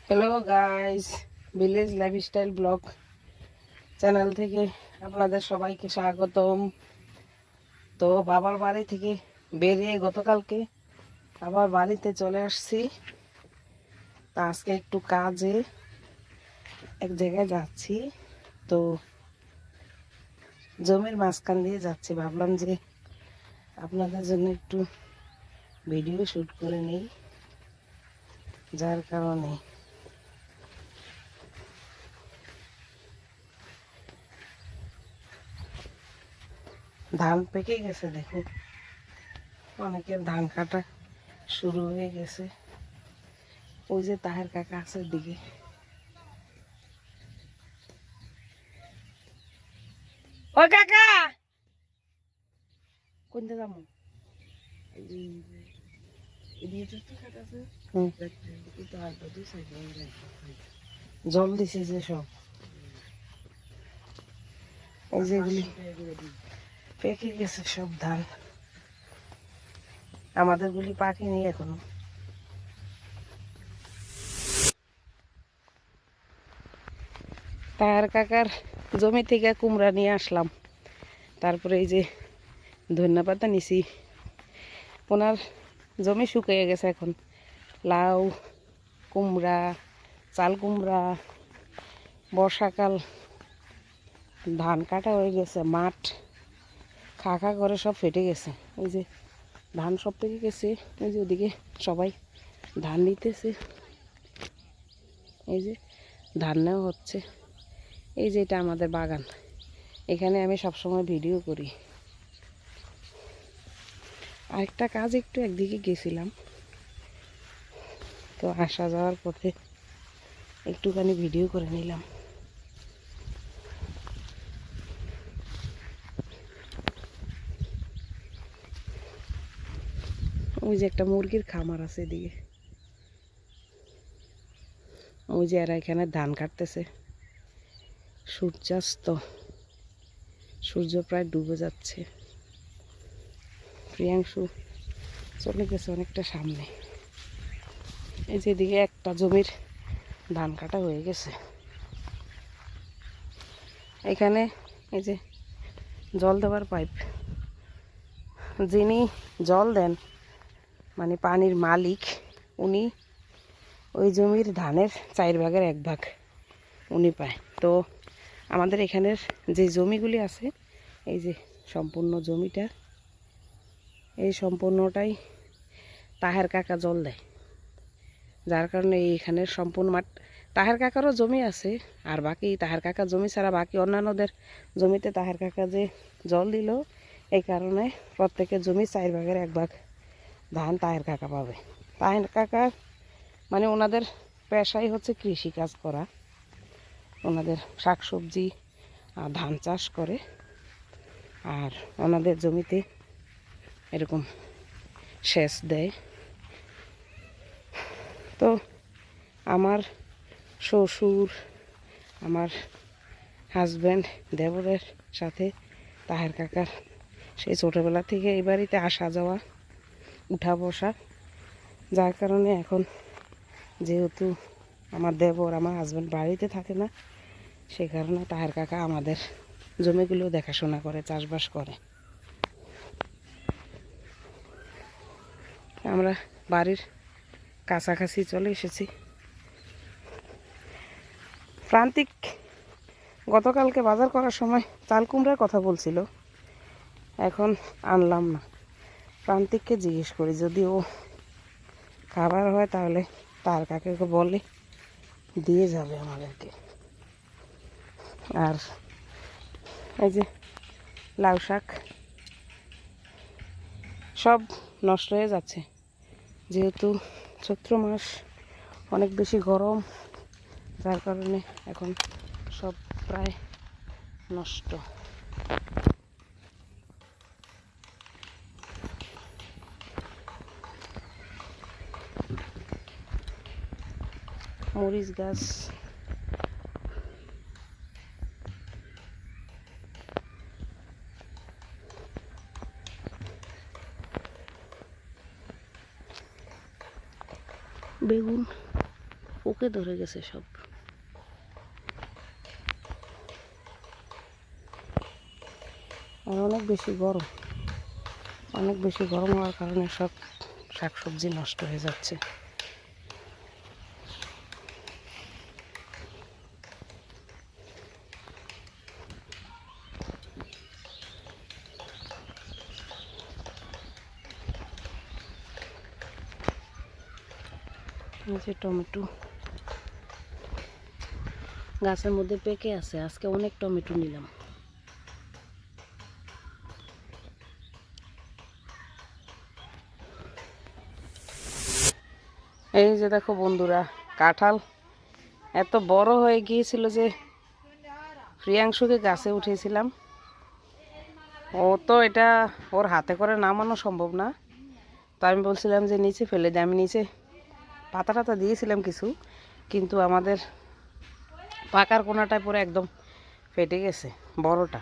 Hello guys, village lifestyle blog channel থেকে আপনাদের সবাইকে স্বাগতম। তো বাবার বাড়ি থেকে বেরিয়ে গতকালকে আবার বাড়িতে চলে আসছি। তা আজকে একটু কাজে এক জায়গায় যাচ্ছি। তো জমির মাঝখান দিয়ে যাচ্ছি, ভাবলাম যে আপনাদের জন্য একটু ভিডিও শ্যুট করে নেই, যার কারণে ধান পেকে গেছে। দেখুন, অনেকের ধান কাটা শুরু হয়ে গেছে। ওই যে তাহের কাকা আছে দিকে। ও কাকা, কোনটা যাবো? জল দিছে যে সব, এই যেগুলি পেকে গেছে সব ধান। আমাদের গুলি পাকেনি এখনো। তাহার কাকার জমি থেকে কুমড়া নিয়ে আসলাম। তারপরে এই যে ধনিয়া পাতা নিছি। ওনার জমি শুকিয়ে গেছে এখন। লাউ, কুমড়া, চাল কুমড়া, বর্ষাকাল ধান কাটা হয়ে গেছে। মাঠ খা খা করে সব ফেটে গেছে। ওই যে ধান সব পেকে গেছে। ওই যে ওদিকে সবাই ধান নিতেছে। এই যে ধান নেওয়া হচ্ছে। এই যে এটা আমাদের বাগান, এখানে আমি সবসময় ভিডিও করি। আরেকটা কাজ একটু একদিকে গেছিলাম, তো আসা যাওয়ার পথে একটুখানি ভিডিও করে নিলাম। ওই যে একটা মুরগির খামার আছে এদিকে। ওই যে এরা এখানে ধান কাটতেছে। সূর্যাস্ত, সূর্য প্রায় ডুবে যাচ্ছে। প্রিয়াংশু চলে গেছে অনেকটা সামনে। এই যে এদিকে একটা জমির ধান কাটা হয়ে গেছে। এখানে এই যে জল দেওয়ার পাইপ, যিনি জল দেন মানে পানির মালিক, উনি ওই জমির ধানের 4/1 উনি পায়। তো আমাদের এখানের যে জমিগুলি আছে, এই যে সম্পূর্ণ জমিটা, এই সম্পূর্ণটাই তাহের কাকা জল দেয়। যার কারণে এইখানের সম্পূর্ণ মাঠ তাহের কাকারও জমি আছে। আর বাকি তাহের কাকার জমি ছাড়া বাকি অন্যান্যদের জমিতে তাহের কাকা যে জল দিল, এই কারণে প্রত্যেকের জমি 4/1 ধান তাহের কাকা পাবে। তাহের কাকা মানে ওনাদের পেশাই হচ্ছে কৃষি কাজ করা। ওনাদের শাকসবজি আর ধান চাষ করে, আর ওনাদের জমিতে এরকম সেচ দেয়। তো আমার শ্বশুর, আমার হাজব্যান্ড, দেবরের সাথে তাহের কাকার সেই ছোটোবেলা থেকে এই বাড়িতে আসা যাওয়া, উঠা বসা। যার কারণে এখন যেহেতু আমার দেবর, আমার হাজব্যান্ড বাড়িতে থাকে না, সে কারণে তাহের কাকা আমাদের জমিগুলো দেখাশোনা করে, চাষবাস করে। আমরা বাড়ির কাছাকাছি চলে এসেছি। প্রান্তিক গতকালকে বাজার করার সময় চাল কুমড়ার কথা বলছিল, এখন আনলাম না। প্রান্তিককে জিজ্ঞেস করি, যদি ও খাবার হয় তাহলে তার কাকে বলে দিয়ে যাবে আমাদেরকে। আর এই যে লাউ শাক সব নষ্ট হয়ে যাচ্ছে, যেহেতু চৈত্র মাস, অনেক বেশি গরম, যার কারণে এখন সব প্রায় নষ্ট। মরিচ গাছ, বেগুন, পোকে ধরে গেছে সব। আর অনেক বেশি গরম হওয়ার কারণে সব শাকসবজি নষ্ট হয়ে যাচ্ছে। এই যে টমেটো গাছের মধ্যে পেকে আছে, আজকে অনেক টমেটো নিলাম। এই যে দেখো বন্ধুরা, কাঁঠাল এত বড় হয়ে গিয়েছিল যে প্রিয়াংশুকে গাছে উঠেছিলাম। ও তো এটা ওর হাতে করে নামানো সম্ভব না, তো আমি বলছিলাম যে নিচে ফেলে দিই। আমি নিচে পাতা টাতা দিয়েছিলাম কিছু, কিন্তু আমাদের পাকার কোনাটায় পরে একদম ফেটে গেছে বড়টা,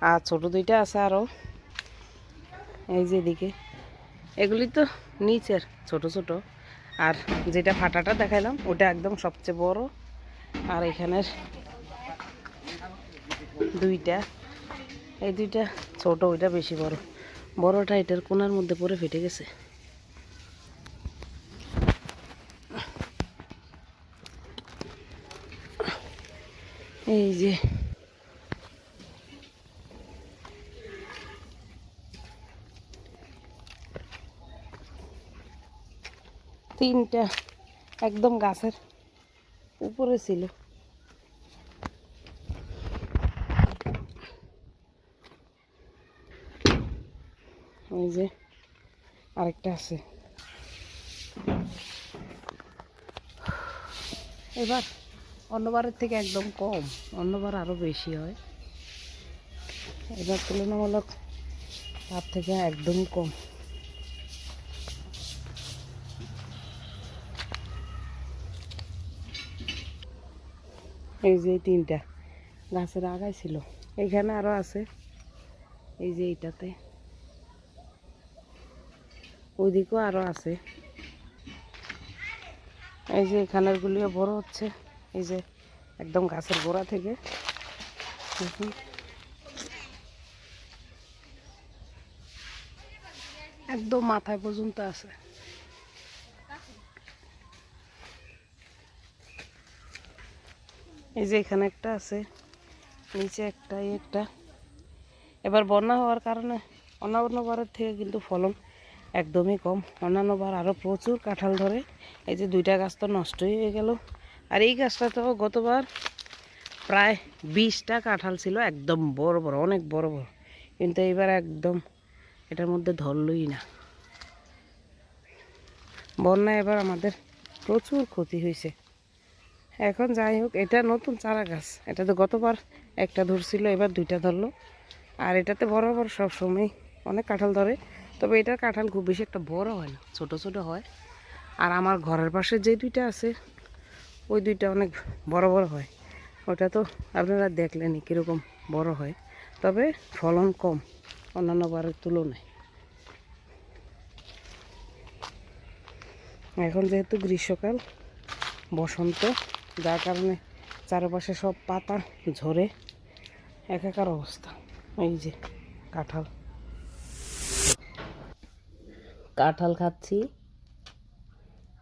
আর ছোট দুইটা আছে আরও। এই যে এদিকে এগুলি তো নিচের ছোট ছোট, আর যেটা ফাটাটা দেখাইলাম ওটা একদম সবচেয়ে বড়। আর এখানের দুইটা, এই দুইটা ছোট, ওইটা বেশি বড়। বড়টা এটার কোনার মধ্যে পড়ে ফেটে গেছে। এই যে তিনটা একদম গাছের উপরে ছিল। এই যে আরেকটা আছে। এবার অন্যবারের থেকে একদম কম, অন্যবার আরও বেশি হয়, এবার তুলনামূলক তার থেকে একদমই কম। এই যে তিনটা গাছের আগায় ছিল, এইখানে আরও আছে। এই যে এইটাতে, ওইদিকেও আরও আছে। এই যে এখানের গুলিও বড় হচ্ছে, এই যে একদম গাছের গোড়া থেকে একদম মাথায় পর্যন্ত আছে। এই যে এখানে একটা আছে, নিচে একটা, এই একটা। এবার বন্যা হওয়ার কারণে অন্যান্য বারের থেকে কিন্তু ফলন একদমই কম। অন্যান্য বার আরও প্রচুর কাঁঠাল ধরে। এই যে দুইটা গাছ তো নষ্টই হয়ে গেল। আর এই গাছটা তো গতবার প্রায় 20টা কাঁঠাল ছিল, একদম বড় বড়, অনেক বড় বড়, কিন্তু এইবার একদম এটার মধ্যে ধরলই না। বন্যায় এবার আমাদের প্রচুর ক্ষতি হয়েছে। এখন যাই হোক, এটা নতুন চারা গাছ, এটা তো গতবার একটা ধরছিল, এবার দুইটা ধরলো। আর এটাতে বড় বড় সবসময় অনেক কাঁঠাল ধরে, তবে এটার কাঁঠাল খুব বেশি একটা বড় হয় না, ছোট ছোট হয়। আর আমার ঘরের পাশে যে দুইটা আছে, ওই দুইটা অনেক বড় বড় হয়। ওটা তো আপনারা দেখলেনই কীরকম বড় হয়, তবে ফলন কম অন্যান্য বারের তুলনায়। এখন যেহেতু গ্রীষ্মকাল, বসন্ত, যার কারণে চারপাশে সব পাতা ঝরে একাকার অবস্থা। এই যে কাঁঠাল কাঁঠাল খাচ্ছি।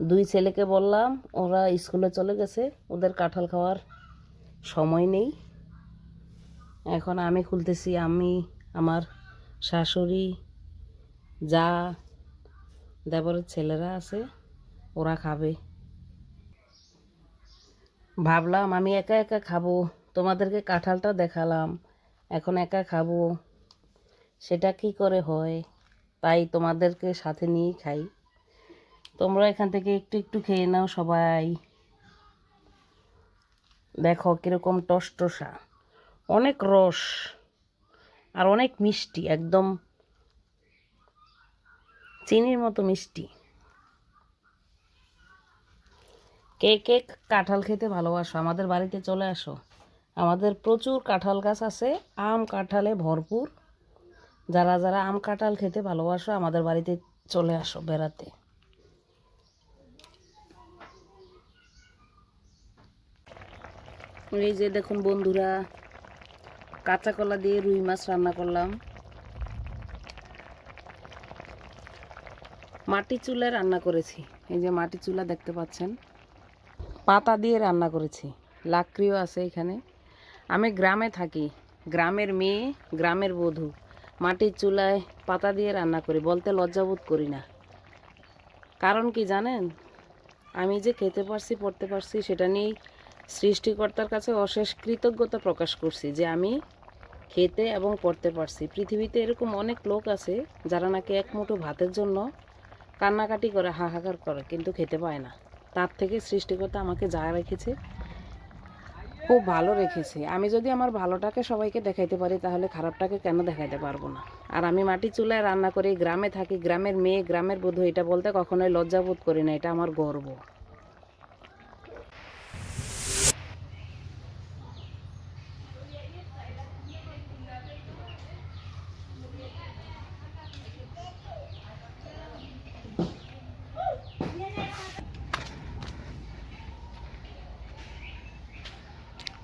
দুই ছেলেকে বললাম, ওরা স্কুলে চলে গেছে, ওদের কাঁঠাল খাওয়ার সময় নেই। এখন আমি খুলতেছি, আমি, আমার শাশুড়ি, যা, দেবরের ছেলেরা আছে, ওরা খাবে। ভাবলাম আমি একা একা খাবো, তোমাদেরকে কাঁঠালটা দেখালাম, এখন একা খাবো, সেটা কি করে হয়, তাই তোমাদেরকে সাথে নিয়েই খাই। তোমরা এখান থেকে একটু একটু খেয়ে নাও সবাই। দেখো কীরকম টসটসা, অনেক রস আর অনেক মিষ্টি, একদম চিনির মতো মিষ্টি। কে কে কাঁঠাল খেতে ভালোবাসো আমাদের বাড়িতে চলে আসো। আমাদের প্রচুর কাঁঠাল গাছ আছে, আম কাঁঠালে ভরপুর। যারা যারা আম কাঁঠাল খেতে ভালোবাসো আমাদের বাড়িতে চলে আসো বেড়াতে। এই যে দেখুন বন্ধুরা, কাঁচা কলা দিয়ে রুই মাছ রান্না করলাম। মাটি চুলায় রান্না করেছি, এই যে মাটি চুলা দেখতে পাচ্ছেন। পাতা দিয়ে রান্না করেছি, লাকড়িও আছে এখানে। আমি গ্রামে থাকি, গ্রামের মেয়ে, গ্রামের বধূ। মাটির চুলায় পাতা দিয়ে রান্না করি, বলতে লজ্জাবোধ করি না। কারণ কি জানেন, আমি যে খেতে পারছি, পড়তে পারছি, সেটা নিয়েই সৃষ্টিকর্তার কাছে অশেষ কৃতজ্ঞতা প্রকাশ করছি যে আমি খেতে এবং পড়তে পারছি। পৃথিবীতে এরকম অনেক লোক আছে যারা নাকি এক মুঠো ভাতের জন্য কান্নাকাটি করে, হাহাকার করে, কিন্তু খেতে পায় না। তার থেকে সৃষ্টিকর্তা আমাকে যা রেখেছে খুব ভালো রেখেছে। আমি যদি আমার ভালোটাকে সবাইকে দেখাইতে পারি, তাহলে খারাপটাকে কেন দেখাইতে পারবো না? আর আমি মাটি চুলায় রান্না করি, গ্রামে থাকি, গ্রামের মেয়ে, গ্রামের বধূ, এটা বলতে কখনোই লজ্জাবোধ করি না, এটা আমার গর্ব।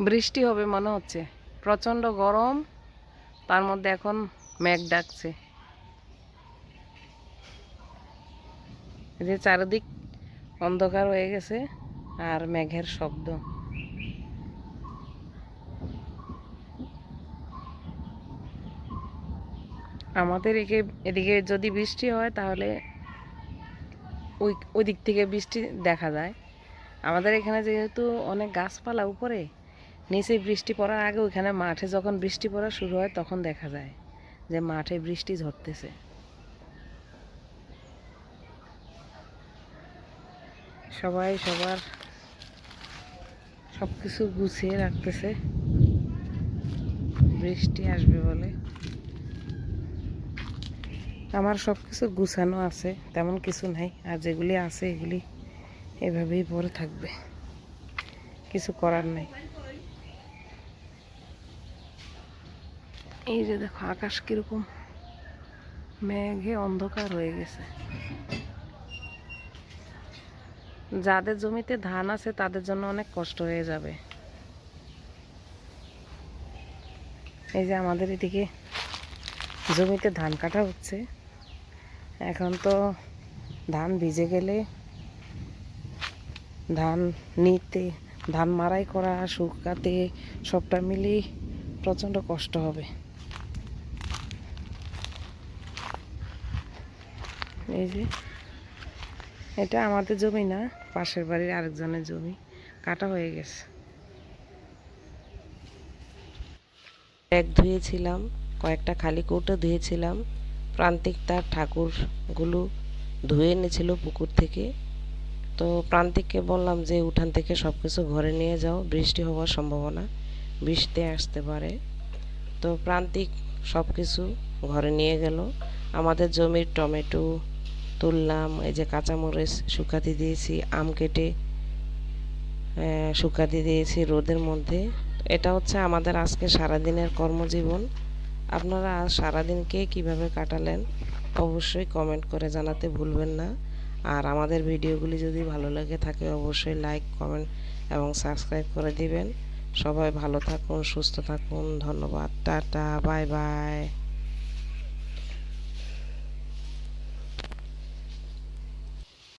বৃষ্টি হবে মনে হচ্ছে, প্রচণ্ড গরম, তার মধ্যে এখন মেঘ ডাকছে। এই যে চারিদিক অন্ধকার হয়ে গেছে আর মেঘের শব্দ। আমাদের এদিকে যদি বৃষ্টি হয়, তাহলে ওই দিক থেকে বৃষ্টি দেখা যায়। আমাদের এখানে যেহেতু অনেক গাছপালা উপরে, নিচে বৃষ্টি পড়ার আগে ওইখানে মাঠে যখন বৃষ্টি পড়া শুরু হয়, তখন দেখা যায় যে মাঠে বৃষ্টি ঝরতেছে। সবাই সবার সব কিছু গুছিয়ে রাখতেছে, বৃষ্টি আসবে বলে। আমার সব কিছু গুছানো আছে, তেমন কিছু নাই, আর যেগুলি আছে এগুলি এভাবেই পরে থাকবে, কিছু করার নাই। এই যে দেখো আকাশ কিরকম মেঘে অন্ধকার হয়ে গেছে। যাদের জমিতে ধান আছে তাদের জন্য অনেক কষ্ট হয়ে যাবে। এই যে আমাদের এদিকে জমিতে ধান কাটা হচ্ছে। এখন তো ধান ভিজে গেলে ধান নিতে, ধান মাড়াই করা, শুকাতে, সবটা মিলিয়ে প্রচণ্ড কষ্ট হবে। এই যে এটা আমাদের জমি না, পাশের বাড়ির আরেকজনের জমি, কাটা হয়ে গেছে। ব্যাগ ধুয়েছিলাম, কয়েকটা খালি কৌটো ধুয়েছিলাম। প্রান্তিক তার ঠাকুরগুলো ধুয়ে এনেছিল পুকুর থেকে। তো প্রান্তিককে বললাম যে উঠান থেকে সব কিছু ঘরে নিয়ে যাও, বৃষ্টি হওয়ার সম্ভাবনা, বৃষ্টি আসতে পারে। তো প্রান্তিক সব কিছু ঘরে নিয়ে গেল। আমাদের জমির টমেটো তুললাম, এই যে কাঁচামরিচ শুকাতে দিয়েছি, আম কেটে শুকাতে দিয়েছি রোদের মধ্যে। এটা হচ্ছে আমাদের আজকে সারাদিনের কর্মজীবন। আপনারা আজ সারাদিনকে কিভাবে কাটালেন অবশ্যই কমেন্ট করে জানাতে ভুলবেন না। আর আমাদের ভিডিওগুলি যদি ভালো লাগে থাকে, অবশ্যই লাইক, কমেন্ট এবং সাবস্ক্রাইব করে দিবেন। সবাই ভালো থাকুন, সুস্থ থাকুন, ধন্যবাদ, টাটা, বাই বাই।